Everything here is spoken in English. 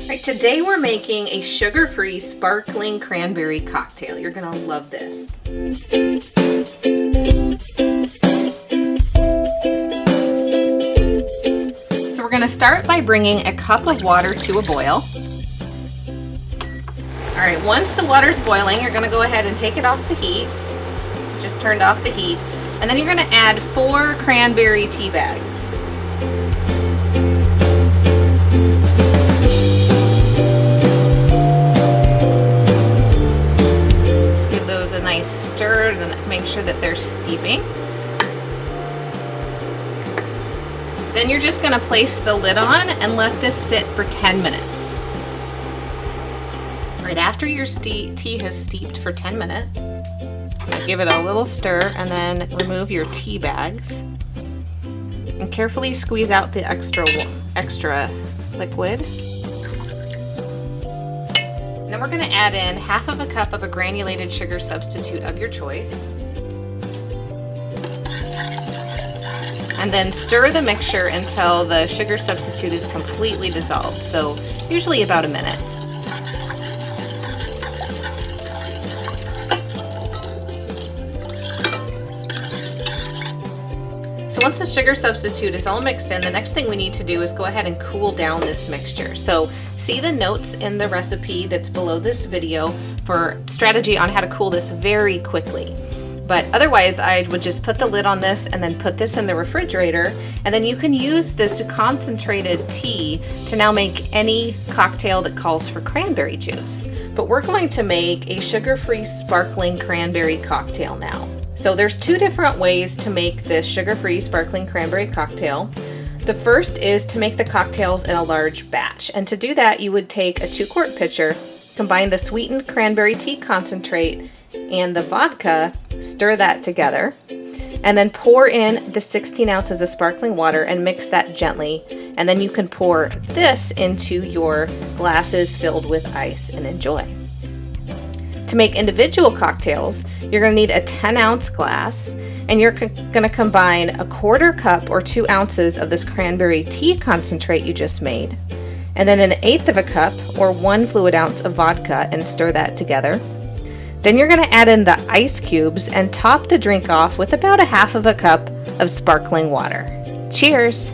Right, today we're making a sugar-free sparkling cranberry cocktail. You're gonna love this. So we're gonna start by bringing a cup of water to a boil. All right, once the water's boiling, you're gonna go ahead and take it off the heat. Just turned off the heat. And then you're gonna add 4 cranberry tea bags. A nice stir and make sure that they're steeping. Then you're just going to place the lid on and let this sit for 10 minutes. Right after your tea has steeped for 10 minutes, give it a little stir and then remove your tea bags and carefully squeeze out the extra liquid. Then we're going to add in half of a cup of a granulated sugar substitute of your choice. And then stir the mixture until the sugar substitute is completely dissolved, so usually about a minute. So once the sugar substitute is all mixed in, the next thing we need to do is go ahead and cool down this mixture. So see the notes in the recipe that's below this video for strategy on how to cool this very quickly. But otherwise, I would just put the lid on this and then put this in the refrigerator, and then you can use this concentrated tea to now make any cocktail that calls for cranberry juice. But we're going to make a sugar-free sparkling cranberry cocktail now. So there's 2 different ways to make this sugar-free sparkling cranberry cocktail. The first is to make the cocktails in a large batch. And to do that, you would take a 2-quart pitcher, combine the sweetened cranberry tea concentrate and the vodka, stir that together, and then pour in the 16 ounces of sparkling water and mix that gently. And then you can pour this into your glasses filled with ice and enjoy. To make individual cocktails, you're going to need a 10-ounce glass, and you're going to combine a 1/4 cup or 2 ounces of this cranberry tea concentrate you just made, and then 1/8 of a cup or 1 fluid ounce of vodka and stir that together. Then you're going to add in the ice cubes and top the drink off with about 1/2 of a cup of sparkling water. Cheers!